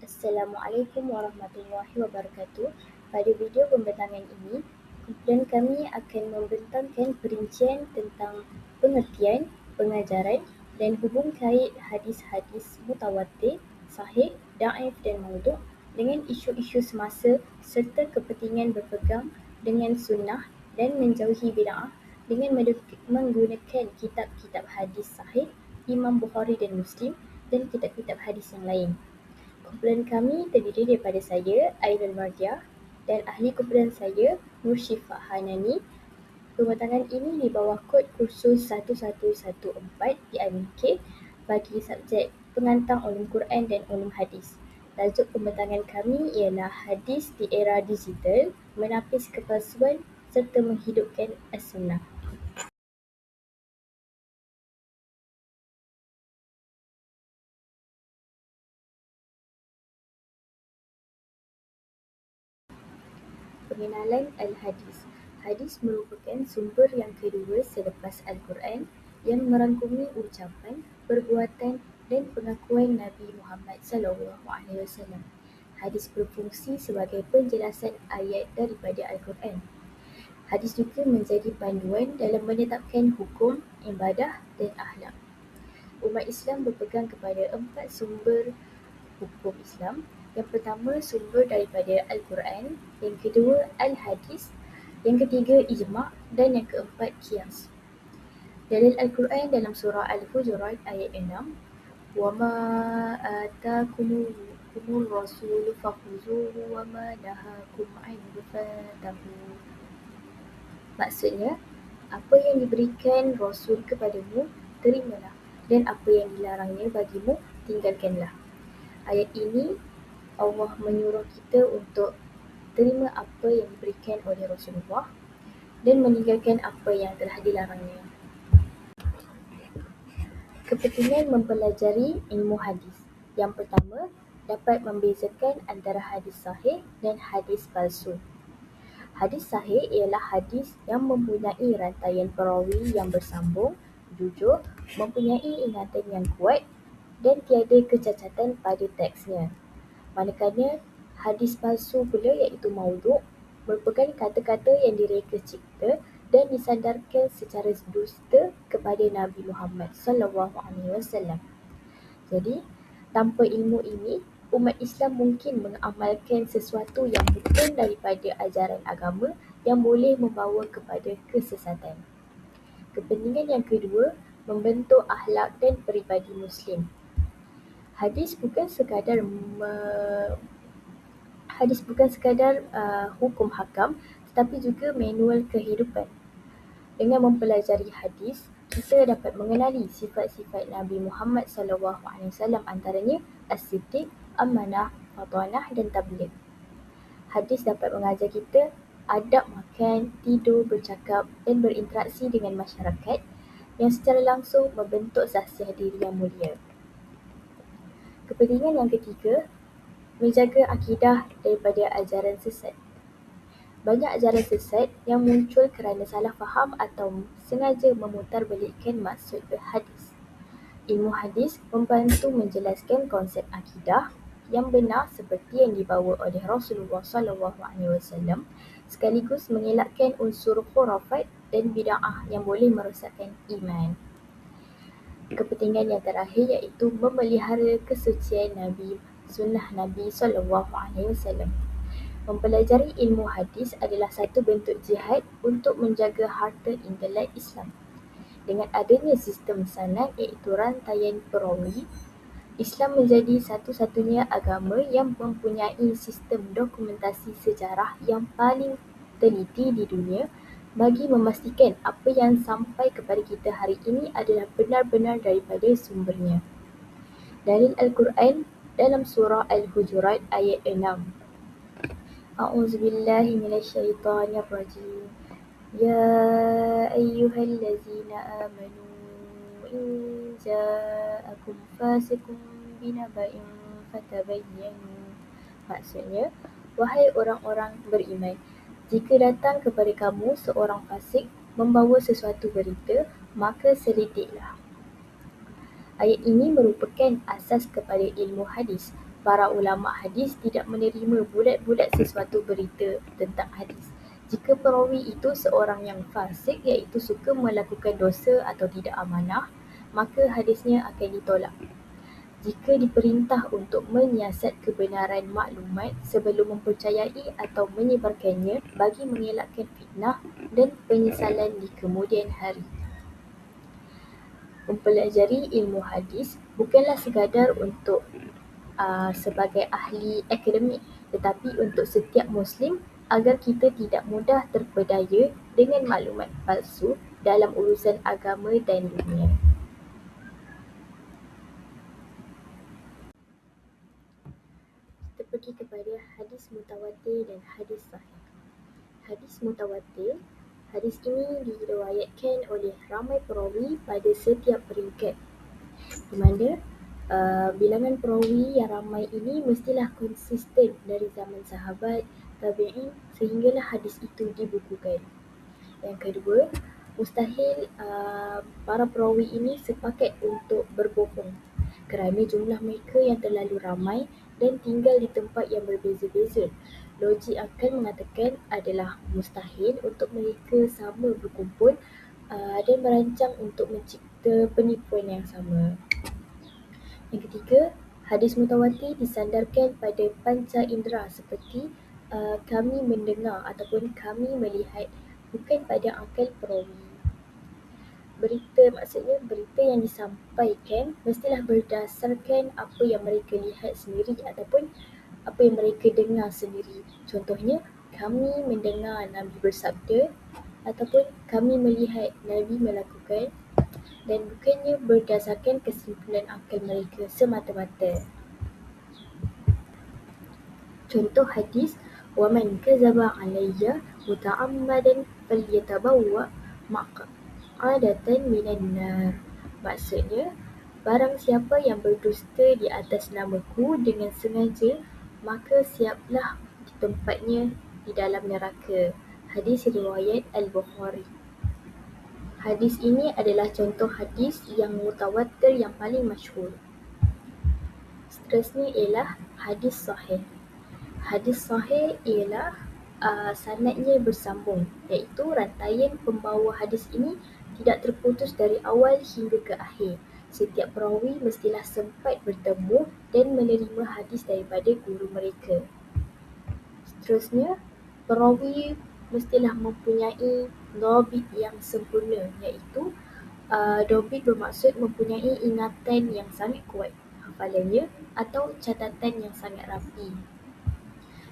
Assalamualaikum warahmatullahi wabarakatuh. Pada video pembentangan ini, kumpulan kami akan membentangkan perincian tentang pengertian, pengajaran dan hubung kait hadis-hadis mutawatir, sahih, dhaif dan maudhu' dengan isu-isu semasa serta kepentingan berpegang dengan sunnah dan menjauhi bid'ah dengan menggunakan kitab-kitab hadis sahih Imam Bukhari dan Muslim dan kitab-kitab hadis yang lain. Kumpulan kami terdiri daripada saya, Airul Mardiah, dan ahli kumpulan saya, Nur Syifa Hanani. Pembentangan ini di bawah kod kursus 1114 PIMK bagi subjek Pengantar Ulum Quran dan Ulum Hadis. Tajuk pembentangan kami ialah Hadis di Era Digital, Menapis Kepalsuan serta Menghidupkan As-Sunnah. Pengenalan Al-Hadis. Hadis merupakan sumber yang kedua selepas Al-Quran yang merangkumi ucapan, perbuatan dan pengakuan Nabi Muhammad SAW. Hadis berfungsi sebagai penjelasan ayat daripada Al-Quran. Hadis juga menjadi panduan dalam menetapkan hukum, ibadah dan akhlak. Umat Islam berpegang kepada 4 sumber hukum Islam. Yang pertama, sumber daripada Al-Quran. Yang kedua, Al-Hadis. Yang ketiga, Ijma' dan yang keempat, Qiyas. Dalil Al-Quran dalam surah Al-Hujurat ayat 6. وَمَا آتَاكُمُ الرَّسُولُ فَخُذُوهُ وَمَا نَهَاكُمْ عَنْهُ فَانْتَهُوا. Maksudnya, apa yang diberikan Rasul kepadamu, terimalah, dan apa yang dilarangnya bagimu, tinggalkanlah. Ayat ini Allah menyuruh kita untuk terima apa yang diberikan oleh Rasulullah dan meninggalkan apa yang telah dilarangnya. Kepentingan mempelajari ilmu hadis. Yang pertama, dapat membezakan antara hadis sahih dan hadis palsu. Hadis sahih ialah hadis yang mempunyai rantaian perawi yang bersambung, jujur, mempunyai ingatan yang kuat dan tiada kecacatan pada teksnya. Manakala hadis palsu pula iaitu maudhu' merupakan kata-kata yang direka cipta dan disandarkan secara dusta kepada Nabi Muhammad SAW. Jadi, tanpa ilmu ini, umat Islam mungkin mengamalkan sesuatu yang bukan daripada ajaran agama yang boleh membawa kepada kesesatan. Kepentingan yang kedua, membentuk akhlak dan peribadi Muslim. Hadis bukan sekadar hukum hakam, tetapi juga manual kehidupan. Dengan mempelajari hadis, kita dapat mengenali sifat-sifat Nabi Muhammad SAW, antaranya as-siddiq, amanah, fatanah dan tabligh. Hadis dapat mengajar kita adab makan, tidur, bercakap dan berinteraksi dengan masyarakat yang secara langsung membentuk sahsiah diri yang mulia. Kepentingan yang ketiga, menjaga akidah daripada ajaran sesat. Banyak ajaran sesat yang muncul kerana salah faham atau sengaja memutarbalikkan maksud hadis. Ilmu hadis membantu menjelaskan konsep akidah yang benar seperti yang dibawa oleh Rasulullah SAW, sekaligus mengelakkan unsur khurafat dan bid'ah yang boleh merosakkan iman. Kepentingan yang terakhir iaitu memelihara kesucian Nabi, sunnah Nabi SAW. Mempelajari ilmu hadis adalah satu bentuk jihad untuk menjaga harta intelek Islam. Dengan adanya sistem sanad iaitu rantaian perawi, Islam menjadi satu-satunya agama yang mempunyai sistem dokumentasi sejarah yang paling teliti di dunia bagi memastikan apa yang sampai kepada kita hari ini adalah benar-benar daripada sumbernya. Dalil Al-Quran dalam surah Al-Hujurat ayat 6. A'udzubillahi minasyaitonirrajim. Ya ayyuhallazina amanu in ja'akum fasiqun binaba'in fatabayyanu. Maksudnya, wahai orang-orang beriman, jika datang kepada kamu seorang fasik membawa sesuatu berita, maka selidiklah. Ayat ini merupakan asas kepada ilmu hadis. Para ulama hadis tidak menerima bulat-bulat sesuatu berita tentang hadis. Jika perawi itu seorang yang fasik, iaitu suka melakukan dosa atau tidak amanah, maka hadisnya akan ditolak. Jika diperintah untuk menyiasat kebenaran maklumat sebelum mempercayai atau menyebarkannya bagi mengelakkan fitnah dan penyesalan di kemudian hari. Mempelajari ilmu hadis bukanlah sekadar untuk sebagai ahli akademik, tetapi untuk setiap Muslim agar kita tidak mudah terpedaya dengan maklumat palsu dalam urusan agama dan dunia. Kita pergi kepada hadis mutawatir dan hadis sahih. Hadis mutawatir, hadis ini diriwayatkan oleh ramai perawi pada setiap peringkat, di mana bilangan perawi yang ramai ini mestilah konsisten dari zaman sahabat, tabi'in sehinggalah hadis itu dibukukan. Yang kedua, mustahil para perawi ini sepakat untuk berbohong kerana jumlah mereka yang terlalu ramai dan tinggal di tempat yang berbeza-beza. Logik akal mengatakan adalah mustahil untuk mereka sama berkumpul dan merancang untuk mencipta penipuan yang sama. Yang ketiga, hadis mutawatir disandarkan pada panca indera seperti kami mendengar ataupun kami melihat, bukan pada akal perawi. Berita, maksudnya berita yang disampaikan mestilah berdasarkan apa yang mereka lihat sendiri ataupun apa yang mereka dengar sendiri. Contohnya, kami mendengar Nabi bersabda ataupun kami melihat Nabi melakukan, dan bukannya berdasarkan kesimpulan akal mereka semata-mata. Contoh hadis, وَمَنْ كَذَبَ عَلَيَّ مُتَعَمَّدًا فَلْيَتَبَوَّأْ مَقْعَدَهُ مِنَ النَّارِ. Maksudnya, barang siapa yang berdusta di atas namaku dengan sengaja, maka siaplah di tempatnya di dalam neraka. Hadis riwayat Al-Bukhari. Hadis ini adalah contoh hadis yang mutawatir yang paling masyhur. Seterusnya ialah hadis sahih. Hadis sahih ialah sanadnya bersambung, iaitu rantaian pembawa hadis ini tidak terputus dari awal hingga ke akhir. Setiap perawi mestilah sempat bertemu dan menerima hadis daripada guru mereka. Seterusnya, perawi mestilah mempunyai dhabit yang sempurna, iaitu dhabit bermaksud mempunyai ingatan yang sangat kuat, hafalannya atau catatan yang sangat rapi.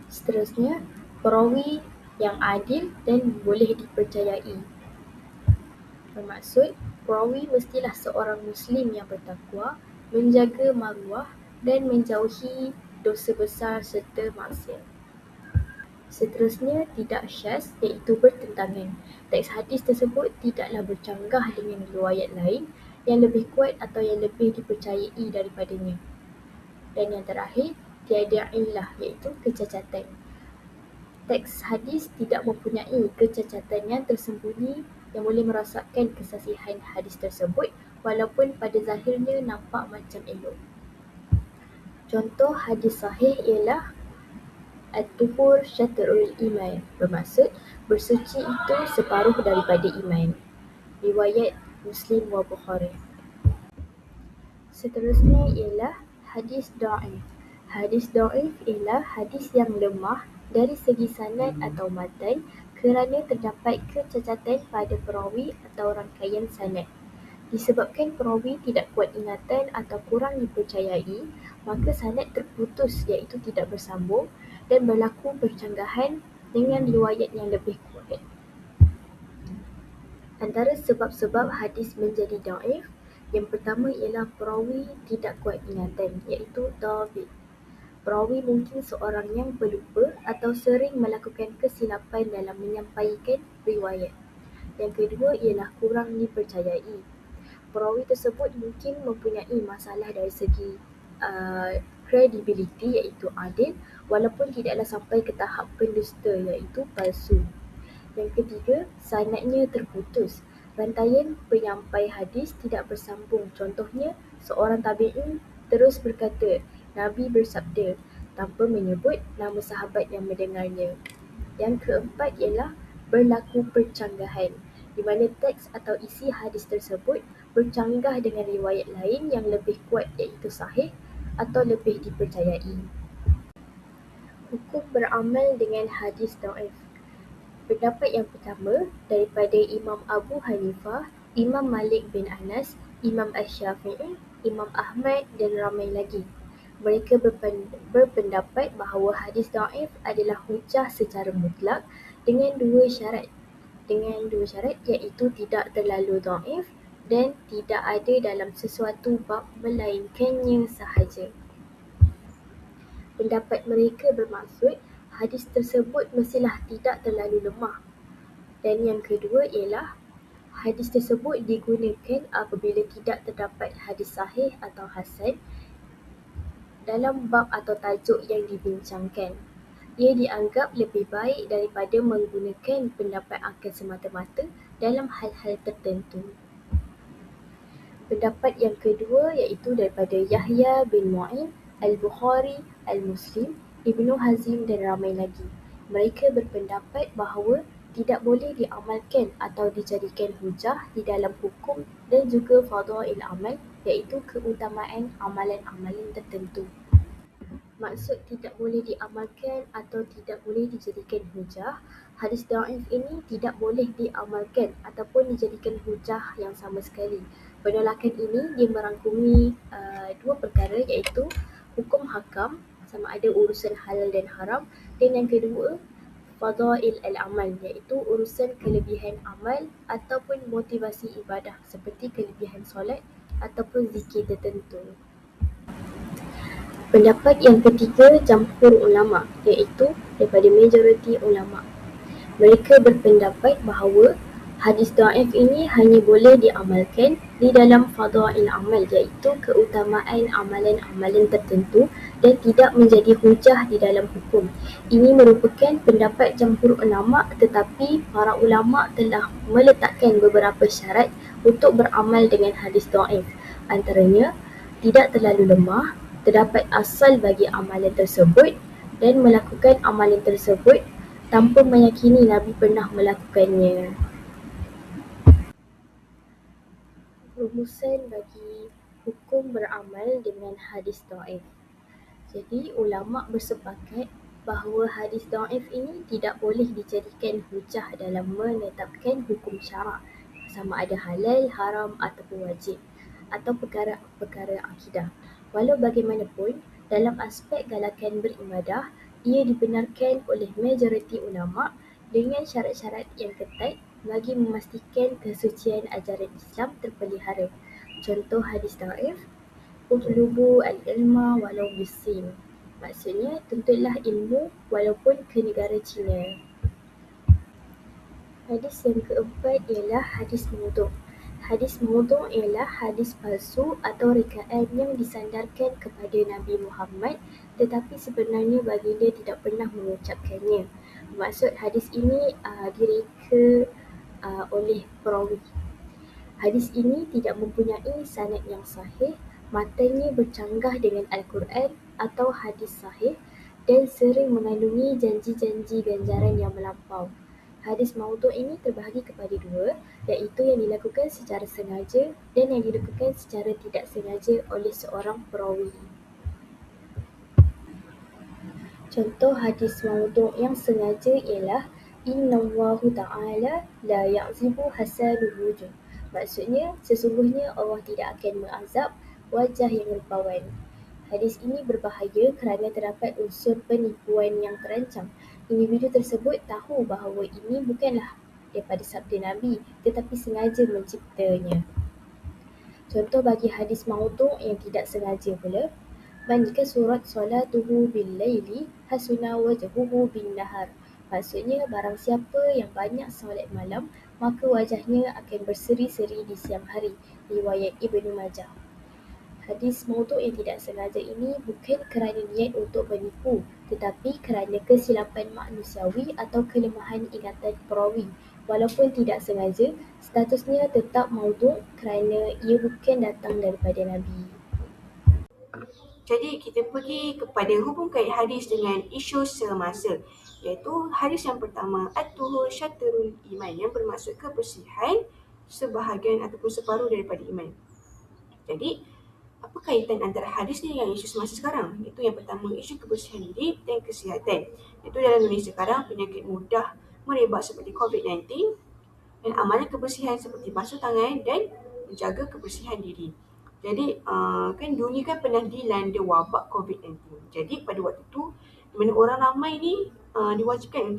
Seterusnya, perawi yang adil dan boleh dipercayai. Bermaksud, perawi mestilah seorang Muslim yang bertakwa, menjaga maruah dan menjauhi dosa besar serta maksiat. Seterusnya, tidak syaz, iaitu bertentangan. Teks hadis tersebut tidaklah bercanggah dengan riwayat lain yang lebih kuat atau yang lebih dipercayai daripadanya. Dan yang terakhir, tiada illah, iaitu kecacatan. Teks hadis tidak mempunyai kecacatan yang tersembunyi yang boleh merosakkan kesasihan hadis tersebut walaupun pada zahirnya nampak macam elok. Contoh hadis sahih ialah At-tuhur syatrul iman, bermaksud bersuci itu separuh daripada iman. Riwayat Muslim wa Bukhari. Seterusnya ialah hadis dhaif. Hadis dhaif ialah hadis yang lemah dari segi sanad atau matan kerana terdapat kecacatan pada perawi atau rangkaian sanad. Disebabkan perawi tidak kuat ingatan atau kurang dipercayai, maka sanad terputus, iaitu tidak bersambung, dan berlaku percanggahan dengan riwayat yang lebih kuat. Antara sebab-sebab hadis menjadi dhaif, yang pertama ialah perawi tidak kuat ingatan, iaitu dhabit. Perawi mungkin seorang yang pelupa atau sering melakukan kesilapan dalam menyampaikan riwayat. Yang kedua ialah kurang dipercayai. Perawi tersebut mungkin mempunyai masalah dari segi credibility, iaitu adil, walaupun tidaklah sampai ke tahap pendusta, iaitu palsu. Yang ketiga, sanadnya terputus. Rantaian penyampai hadis tidak bersambung. Contohnya, seorang tabi'in terus berkata, Nabi bersabda tanpa menyebut nama sahabat yang mendengarnya. Yang keempat ialah berlaku percanggahan, di mana teks atau isi hadis tersebut bercanggah dengan riwayat lain yang lebih kuat iaitu sahih atau lebih dipercayai. Hukum beramal dengan hadis dhaif. Pendapat yang pertama daripada Imam Abu Hanifah, Imam Malik bin Anas, Imam Asy-Syafi'i, Imam Ahmad dan ramai lagi. Mereka berpendapat bahawa hadis dhaif adalah hujah secara mutlak dengan dua syarat iaitu tidak terlalu dhaif dan tidak ada dalam sesuatu bab melainkannya sahaja. Pendapat mereka bermaksud hadis tersebut mestilah tidak terlalu lemah. Dan yang kedua ialah hadis tersebut digunakan apabila tidak terdapat hadis sahih atau hasan dalam bab atau tajuk yang dibincangkan. Ia dianggap lebih baik daripada menggunakan pendapat akal semata-mata dalam hal-hal tertentu. Pendapat yang kedua iaitu daripada Yahya bin Ma'in, Al-Bukhari, Al-Muslim, Ibnu Hazim dan ramai lagi. Mereka berpendapat bahawa tidak boleh diamalkan atau dijadikan hujah di dalam hukum dan juga fadail amal iaitu keutamaan amalan-amalan tertentu. Maksud tidak boleh diamalkan atau tidak boleh dijadikan hujah, hadis dhaif ini tidak boleh diamalkan ataupun dijadikan hujah yang sama sekali. Penolakan ini dia merangkumi dua perkara iaitu hukum hakam sama ada urusan halal dan haram, dan yang kedua fadail al-amal iaitu urusan kelebihan amal ataupun motivasi ibadah seperti kelebihan solat ataupun zikir tertentu. Pendapat yang ketiga jamhur ulama iaitu daripada majoriti ulama. Mereka berpendapat bahawa hadis dhaif ini hanya boleh diamalkan di dalam fadail amal iaitu keutamaan amalan-amalan tertentu dan tidak menjadi hujah di dalam hukum. Ini merupakan pendapat jamhur ulama, tetapi para ulama telah meletakkan beberapa syarat untuk beramal dengan hadis dhaif. Antaranya tidak terlalu lemah, terdapat asal bagi amalan tersebut dan melakukan amalan tersebut tanpa meyakini Nabi pernah melakukannya. Rumusan bagi hukum beramal dengan hadis dhaif. Jadi ulama bersepakat bahawa hadis dhaif ini tidak boleh dijadikan hujah dalam menetapkan hukum syarak sama ada halal, haram ataupun wajib atau perkara-perkara akidah. Walau bagaimanapun, dalam aspek galakan beribadah, ia dibenarkan oleh majoriti ulama dengan syarat-syarat yang ketat bagi memastikan kesucian ajaran Islam terpelihara. Contoh hadis dhaif, utlubu al-ilma walau bisin. Maksudnya, tuntutlah ilmu walaupun ke negara China. Hadis yang keempat ialah hadis maudhu'. Hadis maudhu' ialah hadis palsu atau rekaan yang disandarkan kepada Nabi Muhammad tetapi sebenarnya baginda tidak pernah mengucapkannya. Maksud hadis ini direka oleh perawi. Hadis ini tidak mempunyai sanad yang sahih, matanya bercanggah dengan Al-Quran atau hadis sahih dan sering mengandungi janji-janji ganjaran yang melampau. Hadis maudhu' ini terbahagi kepada dua, iaitu yang dilakukan secara sengaja dan yang dilakukan secara tidak sengaja oleh seorang perawi. Contoh hadis maudhu' yang sengaja ialah Innallahu ta'ala la ya'zibu hasanul wujuh. Maksudnya, sesungguhnya Allah tidak akan mengazab wajah yang rupawan. Hadis ini berbahaya kerana terdapat unsur penipuan yang terancam. Individu tersebut tahu bahawa ini bukanlah daripada sabda Nabi tetapi sengaja menciptanya. Contoh bagi hadis maudhu' yang tidak sengaja pula, man jika surat solatuhu bil laili hasuna wajhuhu bin nahar. Maksudnya barang siapa yang banyak solat malam maka wajahnya akan berseri-seri di siang hari. Riwayat Ibnu Majah. Hadis maudhu' yang tidak sengaja ini bukan kerana niat untuk menipu tetapi kerana kesilapan manusiawi atau kelemahan ingatan perawi. Walaupun tidak sengaja, statusnya tetap maudhu' kerana ia bukan datang daripada Nabi. Jadi kita pergi kepada hubung kait hadis dengan isu semasa, iaitu hadis yang pertama at-tuhur syatrul iman, yang bermaksud kebersihan sebahagian ataupun separuh daripada iman. Jadi apa kaitan antara hadis ni dengan isu semasa sekarang? Itu yang pertama, isu kebersihan diri dan kesihatan. Itu dalam dunia sekarang, penyakit mudah merebak seperti COVID-19 dan amalan kebersihan seperti basuh tangan dan menjaga kebersihan diri. Jadi kan dunia kan pernah dilanda wabak COVID-19. Jadi pada waktu tu, di mana orang ramai ni diwajibkan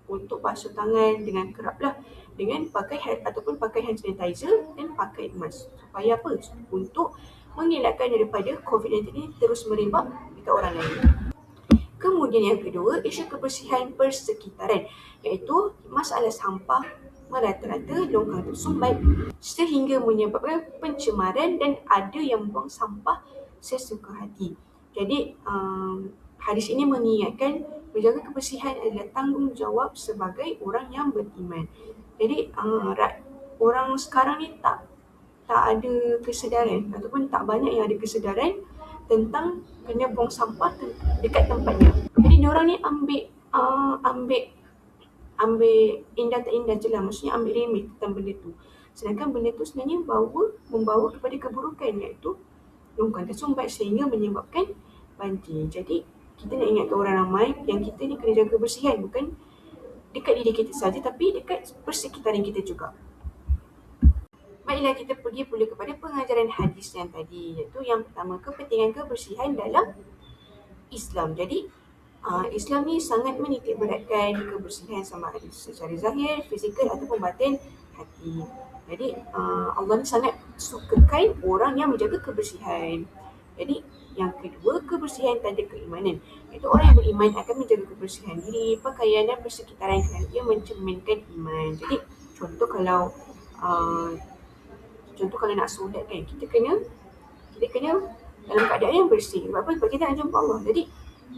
untuk basuh tangan dengan kerap lah, dengan pakai ataupun pakai hand sanitizer dan pakai mask. Supaya apa? Untuk mengelakkan daripada COVID-19 ini terus merebak dekat orang lain. Kemudian yang kedua, isu kebersihan persekitaran, iaitu masalah sampah merata-rata, longkang tersumbat sehingga menyebabkan pencemaran dan ada yang buang sampah sesuka hati. Jadi hadis ini mengingatkan menjaga kebersihan adalah tanggungjawab sebagai orang yang beriman. Jadi orang sekarang ni tak ada kesedaran ataupun tak banyak yang ada kesedaran tentang kena buang sampah dekat tempatnya. Jadi diorang ni ambil indah tak indah je lah, maksudnya ambil remeh tentang benda tu. Sedangkan benda tu sebenarnya membawa kepada keburukan, iaitu longkang tersumbat sehingga menyebabkan banjir. Jadi kita nak ingatkan orang ramai yang kita ni kena jaga kebersihan, bukan dekat diri kita saja tapi dekat persekitaran kita juga. Baiklah, kita pergi pula kepada pengajaran hadis yang tadi, iaitu yang pertama, kepentingan kebersihan dalam Islam. Jadi Islam ni sangat menitik beratkan kebersihan sama ada secara zahir, fizikal ataupun batin hati. Jadi Allah ni sangat sukakan orang yang menjaga kebersihan. Jadi yang kedua, kebersihan tanda keimanan. Itu orang yang beriman akan menjaga kebersihan diri, pakaian dan persekitaran kerana ia mencerminkan iman. Jadi contoh kalau uh, nak solat kan, kita kena dalam keadaan yang bersih. Sebab apa? Sebab kita nak jumpa Allah. Jadi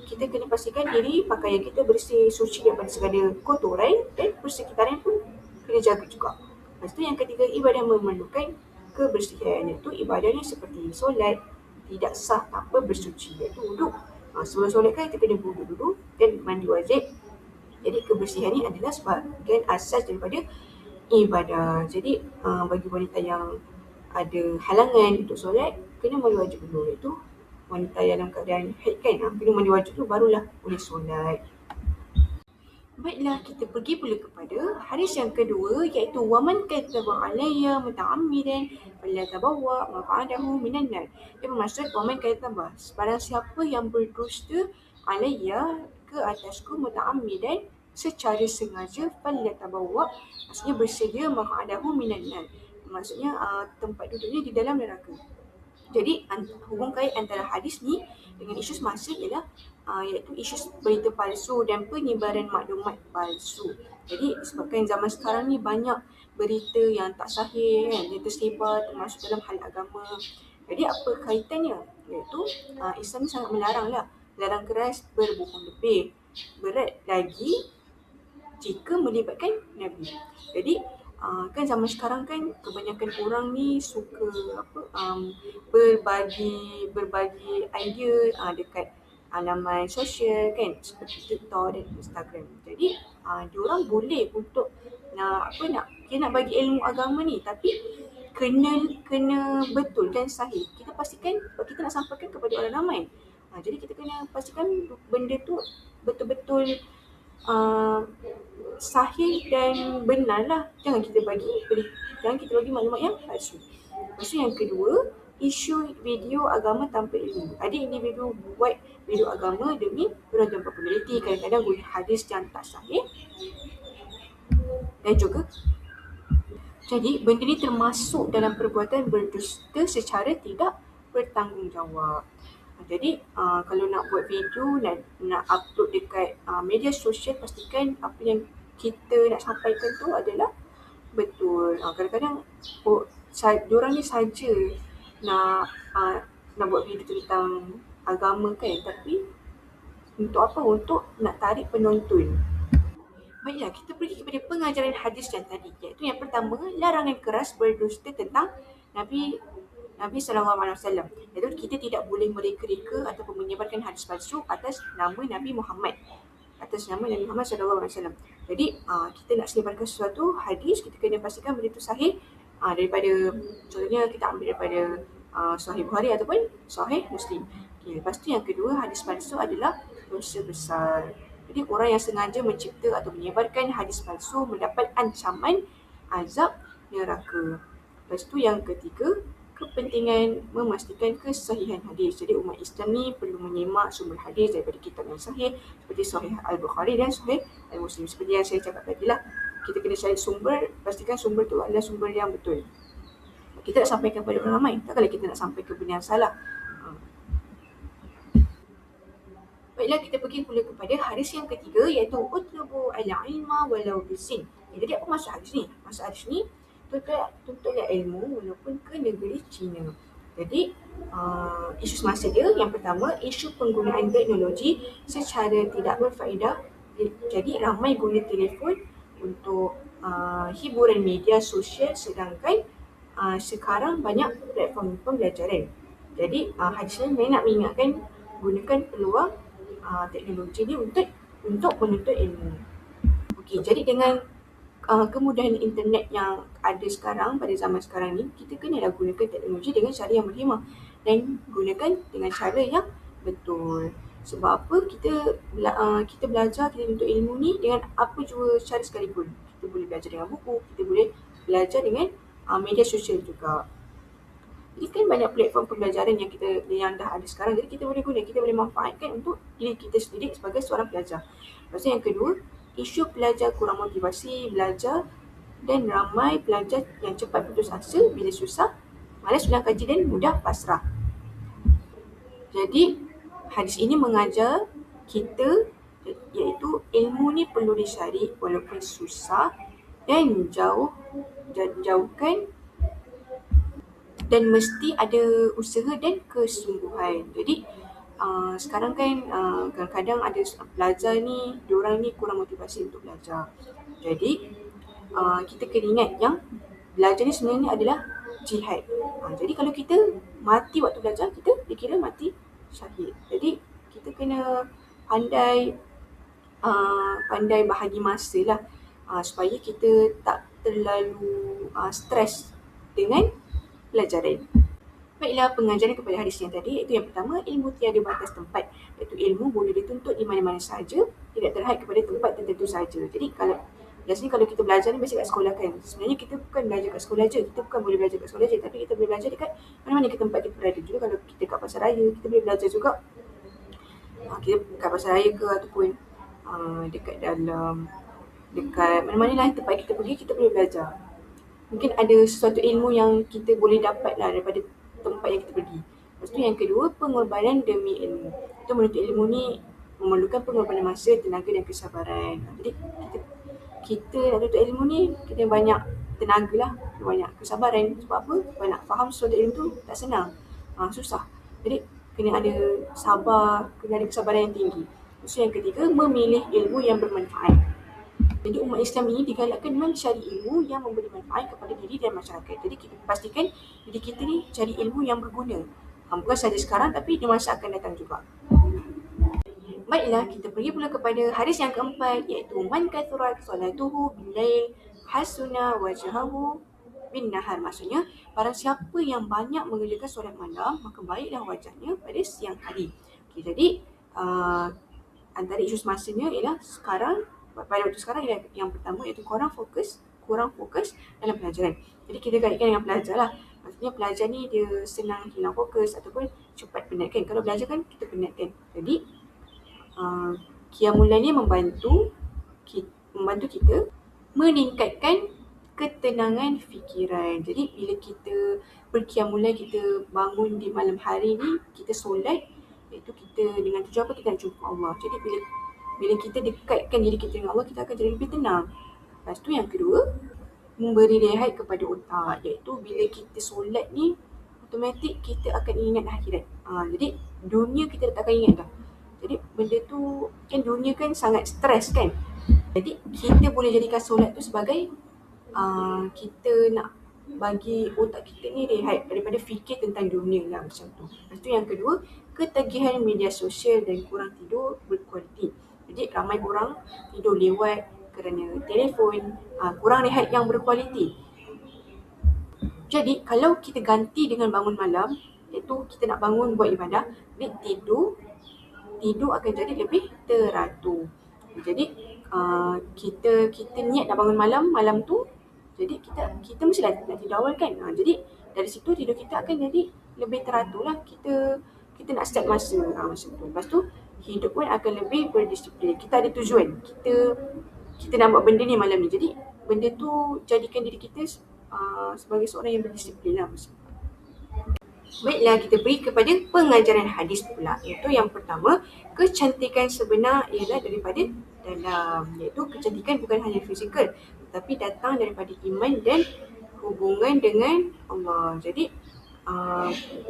kita kena pastikan diri, pakaian kita bersih, suci daripada segala kotoran, dan persekitaran pun kena jaga juga. Lepas tu yang ketiga, ibadah memerlukan kebersihan, iaitu ibadahnya seperti solat tidak sah tanpa bersuci, iaitu wuduk. Sebelum solat kan kita kena wuduk dulu dan mandi wajib. Jadi kebersihan ni adalah sebahagian asas daripada ibadah. Jadi bagi wanita yang ada halangan untuk solat, kena mandi wajib dulu, iaitu wanita yang dalam keadaan haid kan, kena mandi wajib dulu barulah boleh solat. Baiklah, kita pergi pula kepada hadis yang kedua, iaitu waman kataba alayya muta'ammidan fala tabawwa maq'adahu minan nar. Dia bermaksud waman kataba, barang siapa yang berdusta alayya ke atasku muta'ammidan secara sengaja, fala tabawwa maksudnya bersedia maq'adahu minan nar. Maksudnya tempat duduknya di dalam neraka. Jadi hubung kait antara hadis ni dengan isu semasa ialah iaitu isu berita palsu dan penyebaran maklumat palsu. Jadi sebabkan zaman sekarang ni banyak berita yang tak sahih kan, yang tersebar termasuk dalam hal agama. Jadi apa kaitannya? Iaitu Islam ni sangat melarang keras berbohong lebih. Berat lagi jika melibatkan Nabi. Jadi kan zaman sekarang kan kebanyakan orang ni suka berbagi idea dekat laman sosial kan, seperti TikTok dan Instagram. Jadi diorang boleh untuk nak bagi ilmu agama ni, tapi kena betul dan sahih. Kita pastikan sebab kita nak sampaikan kepada orang ramai. Jadi kita kena pastikan benda tu betul-betul sahih dan benar lah. Jangan kita bagi maklumat yang palsu. Lepas tu yang kedua, isu video agama tanpa ilmu. Ada individu buat video agama demi beragam populariti, kadang-kadang guna hadis yang tak sahih dan juga jadi benda ni termasuk dalam perbuatan berdusta secara tidak bertanggungjawab. Jadi kalau nak buat video, nak upload dekat media sosial, pastikan apa yang kita nak sampaikan tu adalah betul. Kadang-kadang diorang ni saja nak buat video tentang agama kan, tapi untuk apa? Untuk nak tarik penonton. Baiklah, kita pergi kepada pengajaran hadis yang tadi, iaitu yang pertama, larangan keras berdusta tentang Nabi Nabi SAW. Iaitu kita tidak boleh mereka-reka ataupun menyebarkan hadis palsu atas nama Nabi Muhammad. SAW. Jadi kita nak sebarkan sesuatu hadis, kita kena pastikan benda itu sahih daripada, contohnya kita ambil daripada Sahih Bukhari ataupun Sahih Muslim. Okay, lepas tu yang kedua, hadis palsu adalah dosa besar. Jadi orang yang sengaja mencipta atau menyebarkan hadis palsu mendapat ancaman azab neraka. Lepas tu yang ketiga, kepentingan memastikan kesahihan hadis. Jadi umat Islam ni perlu menyemak sumber hadis daripada kitab yang sahih seperti Sahih Al-Bukhari dan Sahih Al-Muslim. Seperti yang saya cakap tadi lah, kita kena cari sumber, pastikan sumber tu adalah sumber yang betul. Kita nak sampaikan kepada orang ramai, tak kalau kita nak sampaikan benda yang salah. Baiklah, kita pergi pula kepada hadis yang ketiga, iaitu utlubu al-ilma walau bisin. Jadi apa maksud hadis ni? Maksud hadis ni, tuntutlah ilmu walaupun ke negeri China. Jadi isu semasa dia, yang pertama, isu penggunaan teknologi secara tidak berfaedah. Jadi ramai guna telefon untuk hiburan media sosial, sedangkan sekarang banyak platform pembelajaran. Jadi hadis ni nak mengingatkan gunakan peluang teknologi ni untuk menuntut ilmu. Okey, jadi dengan kemudahan internet yang ada sekarang, pada zaman sekarang ni, kita kenalah gunakan teknologi dengan cara yang berhemah dan gunakan dengan cara yang betul. Sebab apa? Kita belajar, kita tuntut ilmu ni dengan apa jua cara sekalipun. Kita boleh belajar dengan buku, kita boleh belajar dengan media sosial juga. Jadi kan banyak platform pembelajaran yang dah ada sekarang, jadi kita boleh guna, kita boleh manfaatkan untuk diri kita sendiri sebagai seorang pelajar. Lepas tu yang kedua, isu pelajar kurang motivasi belajar dan ramai pelajar yang cepat putus asa bila susah, malas ulang kaji dan mudah pasrah. Jadi hadis ini mengajar kita iaitu ilmu ni perlu dicari walaupun susah dan jauhkan, dan mesti ada usaha dan kesungguhan. Jadi sekarang kan kadang-kadang ada pelajar ni, diorang ni kurang motivasi untuk belajar. Jadi kita kena ingat yang belajar ni sebenarnya adalah jihad. Jadi kalau kita mati waktu belajar, kita dikira mati syahid. Jadi kita kena pandai bahagi masa lah, supaya kita tak terlalu stres dengan pelajaran. Baiklah, pengajaran kepada hadis yang tadi, iaitu yang pertama, ilmu tiada batas tempat, iaitu ilmu boleh dituntut di mana-mana saja, tidak terhad kepada tempat tertentu saja. Jadi biasanya kalau kita belajar ni biasa kat sekolah kan, sebenarnya kita bukan belajar kat sekolah je, kita bukan boleh belajar kat sekolah je, tapi kita boleh belajar dekat mana-mana ke tempat kita berada. Juga kalau kita kat pasaraya, kita boleh belajar juga kita kat pasaraya ke, ataupun dekat mana-mana lah tempat kita pergi, kita boleh belajar. Mungkin ada sesuatu ilmu yang kita boleh dapat lah daripada tempat yang kita pergi. Lepas tu yang kedua, pengorbanan demi ilmu. Itu menuntut ilmu ni memerlukan pengorbanan masa, tenaga dan kesabaran. Jadi kita nak tuntut ilmu ni, kita banyak tenaga lah, banyak kesabaran. Sebab apa? Sebab nak faham sesuatu ilmu tu tak senang, susah. Jadi kena ada sabar, kena ada kesabaran yang tinggi. Lepas tu yang ketiga, memilih ilmu yang bermanfaat. Jadi umat Islam ini digalakkan mencari ilmu yang memberi manfaat kepada diri dan masyarakat. Jadi kita pastikan diri kita ni cari ilmu yang berguna. Bukan sahaja sekarang, tapi di masa akan datang juga. Baiklah, kita pergi pula kepada hadis yang keempat, iaitu man kathurat salatuhu billail hasuna wajhahu bin nahar. Maksudnya, barang siapa yang banyak mengerjakan solat malam, maka baiklah wajahnya pada siang hari. Okay, jadi antara isu semasanya ialah pada waktu sekarang ialah yang pertama, iaitu kurang fokus dalam pelajaran. Jadi kita kaitkan dengan pelajar lah. Maksudnya pelajar ni dia senang hilang fokus ataupun cepat penat kan. Kalau belajar kan kita penat kan. Jadi qiyamul lail ni membantu kita meningkatkan ketenangan fikiran. Jadi bila kita berqiyamul lail, kita bangun di malam hari ni, kita solat, iaitu kita dengan tujuan apa? Kita nak jumpa Allah. Jadi bila kita dekatkan diri kita dengan Allah, kita akan jadi lebih tenang. Lepas tu yang kedua, memberi rehat kepada otak, iaitu bila kita solat ni, automatik kita akan ingat akhirat. Jadi dunia kita tak akan ingat dah. Jadi benda tu kan, dunia kan sangat stres kan. Jadi kita boleh jadikan solat tu sebagai kita nak bagi otak kita ni rehat daripada fikir tentang dunia lah macam tu. Lepas tu yang kedua, ketagihan media sosial dan kurang tidur berkualiti. Jadi ramai orang tidur lewat kerana telefon, kurang rehat yang berkualiti. Jadi kalau kita ganti dengan bangun malam, iaitu kita nak bangun buat ibadah, jadi tidur akan jadi lebih teratur. Jadi kita niat nak bangun malam tu, jadi kita mesti nak tidur awal kan. Jadi dari situ tidur kita akan jadi lebih teratur lah. Kita nak start masa macam tu. Lepas tu hidup pun akan lebih berdisiplin. Kita ada tujuan. Kita nak buat benda ni malam ni. Jadi benda tu jadikan diri kita sebagai seorang yang berdisiplin lah. Baiklah, kita beri kepada pengajaran hadis pula. Iaitu yang pertama, kecantikan sebenar ialah daripada dalam. Iaitu kecantikan bukan hanya fizikal, tetapi datang daripada iman dan hubungan dengan Allah. Jadi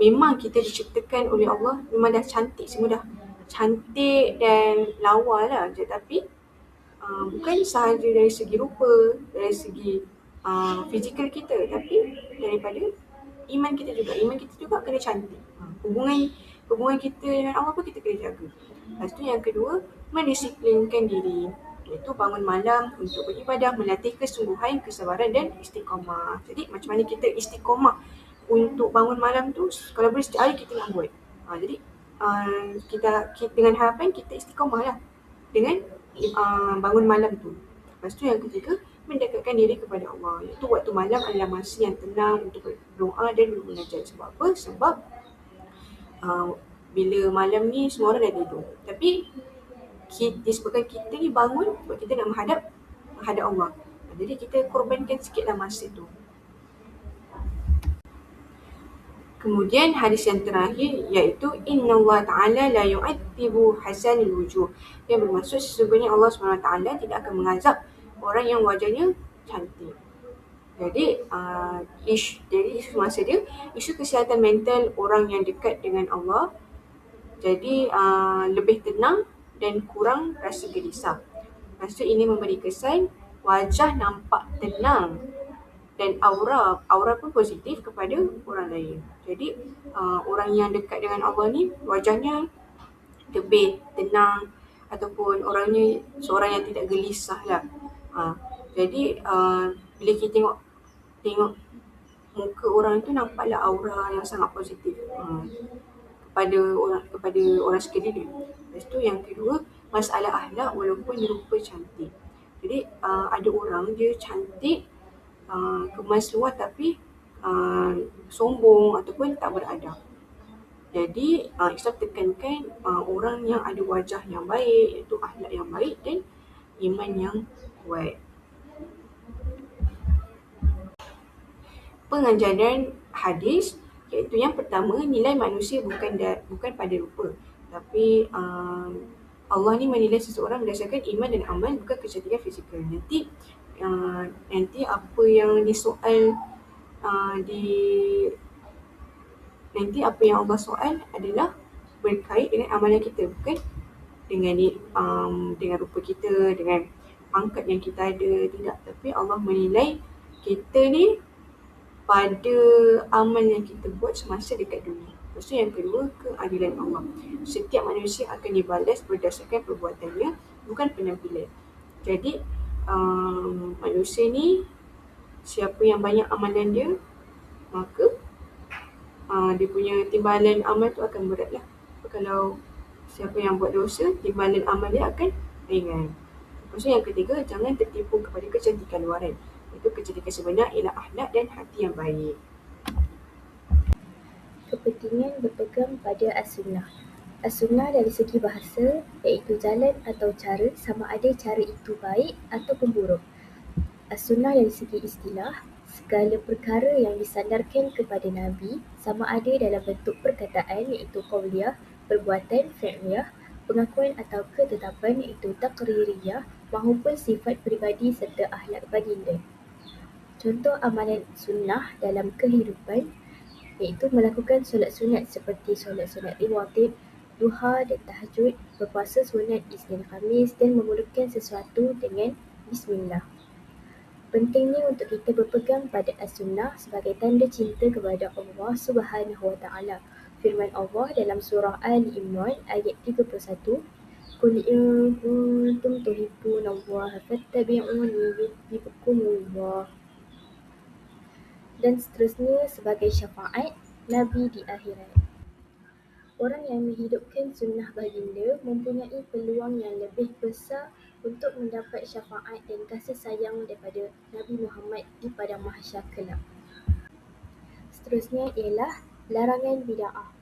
memang kita diciptakan oleh Allah, memang dah cantik, semua dah cantik dan lawa lah. Tetapi bukan sahaja dari segi rupa, dari segi fizikal kita, tapi daripada iman kita juga kena cantik. Hubungan kita dengan Allah pun kita kena jaga. Lepas tu yang kedua, mendisiplinkan diri, iaitu bangun malam untuk beribadah, melatih kesungguhan, kesabaran dan istiqamah. Jadi macam mana kita istiqamah untuk bangun malam tu, kalau boleh setiap hari kita nak buat. Jadi kita dengan harapan kita istiqamah lah dengan bangun malam tu. Lepas tu yang ketiga, mendekatkan diri kepada Allah, iaitu waktu malam adalah masa yang tenang untuk berdoa dan bermunajat. Sebab apa? Sebab bila malam ni semua orang dah tidur, tapi disebabkan kita ni bangun sebab kita nak menghadap Allah. Jadi kita korbankan sikitlah masa tu. Kemudian hadis yang terakhir iaitu innallaha ta'ala la yu'adzibu hasanil wujuh, yang bermaksud sesungguhnya Allah SWT tidak akan mengazab orang yang wajahnya cantik. Jadi semasa dia isu kesihatan mental orang yang dekat dengan Allah, jadi lebih tenang dan kurang rasa gelisah. Lepas tu ini memberi kesan wajah nampak tenang dan aura pun positif kepada orang lain. Jadi orang yang dekat dengan Allah ni wajahnya lebih tenang, ataupun orangnya seorang yang tidak gelisah lah. Jadi bila kita tengok muka orang tu, nampaklah aura yang sangat positif kepada orang sekeliling. Lepas tu yang kedua, masalah akhlak walaupun rupa cantik. Jadi ada orang dia cantik, kemas luar tapi sombong ataupun tak beradab. Jadi Islam tekankan orang yang ada wajah yang baik, iaitu akhlak yang baik dan iman yang kuat. Pengajaran hadis iaitu yang pertama, nilai manusia bukan pada rupa, tapi Allah ni menilai seseorang berdasarkan iman dan amal, bukan kecantikan fizikal. Nanti apa yang disoal nanti apa yang Allah soal adalah berkait dengan amalan kita, bukan dengan rupa kita, dengan pangkat yang kita ada, tidak. Tapi Allah menilai kita ni pada amal yang kita buat semasa dekat dunia. Lepas tu yang kedua, keadilan Allah. Setiap manusia akan dibalas berdasarkan perbuatannya, bukan penampilan. Jadi manusia ni, siapa yang banyak amalan dia, maka dia punya timbalan amal tu akan berat lah. Kalau siapa yang buat dosa, timbalan amal dia akan ringan. Lepas tu yang ketiga, jangan tertipu kepada kecantikan luaran. Itu kecantikan sebenar ialah akhlak dan hati yang baik. Kepentingan berpegang pada as-sunnah. As-sunnah dari segi bahasa iaitu jalan atau cara, sama ada cara itu baik ataupun buruk. As-sunnah dari segi istilah, segala perkara yang disandarkan kepada Nabi, sama ada dalam bentuk perkataan iaitu qauliyah, perbuatan fi'liyah, pengakuan atau ketetapan iaitu taqririyah, maupun sifat peribadi serta akhlak baginda. Contoh amalan sunnah dalam kehidupan iaitu melakukan solat sunat seperti solat sunat rawatib, duha dan tahajud, berpuasa sunat Isnin Khamis dan memulakan sesuatu dengan bismillah. Pentingnya untuk kita berpegang pada as-sunnah sebagai tanda cinta kepada Allah Subhanahu Wa Taala. Firman Allah dalam surah Ali Imran ayat 31, "Qul in kuntum tuhibbunallaha fattabi'uni yuhibbukumullah." Dan seterusnya sebagai syafaat Nabi di akhirat. Orang yang menghidupkan sunnah baginda mempunyai peluang yang lebih besar untuk mendapat syafaat dan kasih sayang daripada Nabi Muhammad di padang mahsyar kelak. Seterusnya ialah larangan bid'ah.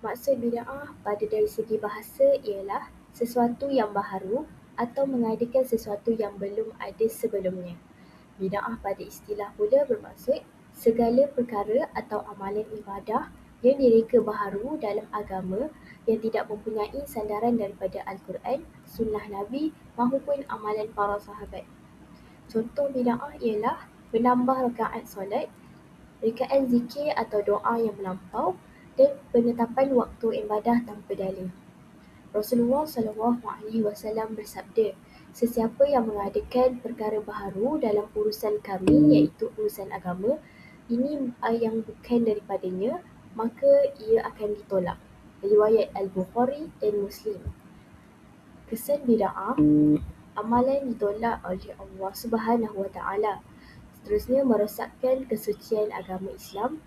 Maksud bid'ah pada dari segi bahasa ialah sesuatu yang baharu atau mengadakan sesuatu yang belum ada sebelumnya. Bid'ah pada istilah pula bermaksud segala perkara atau amalan ibadah yang direka baharu dalam agama yang tidak mempunyai sandaran daripada Al-Quran, Sunnah Nabi maupun amalan para sahabat. Contoh bid'ah ialah menambah rakaat solat, rakaat zikir atau doa yang melampau dan penetapan waktu ibadah tanpa dalil. Rasulullah SAW bersabda, "Sesiapa yang mengadakan perkara baharu dalam urusan kami, iaitu urusan agama, ini yang bukan daripadanya, maka ia akan ditolak." Riwayat Al-Bukhari dan Muslim. Kesan bid'ah, amalan ditolak oleh Allah Subhanahu Wa Taala. Seterusnya merosakkan kesucian agama Islam.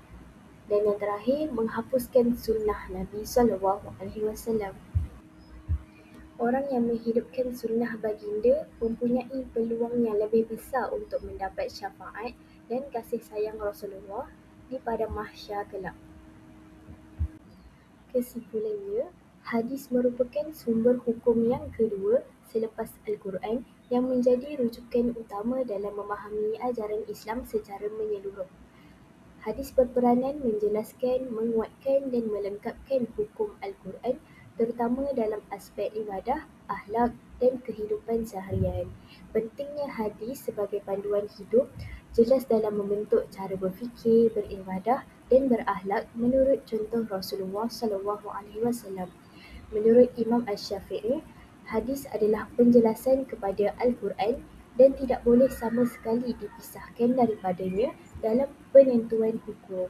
Dan yang terakhir, menghapuskan sunnah Nabi SAW. Orang yang menghidupkan sunnah baginda mempunyai peluang yang lebih besar untuk mendapat syafaat dan kasih sayang Rasulullah di padang mahsyar kelak. Kesimpulannya, hadis merupakan sumber hukum yang kedua selepas Al-Quran yang menjadi rujukan utama dalam memahami ajaran Islam secara menyeluruh. Hadis berperanan menjelaskan, menguatkan dan melengkapkan hukum Al-Quran terutama dalam aspek ibadah, akhlak dan kehidupan seharian. Pentingnya hadis sebagai panduan hidup jelas dalam membentuk cara berfikir, beribadah dan berakhlak menurut contoh Rasulullah SAW. Menurut Imam Asy-Syafi'i, hadis adalah penjelasan kepada Al-Quran dan tidak boleh sama sekali dipisahkan daripadanya dalam penentuan hukum.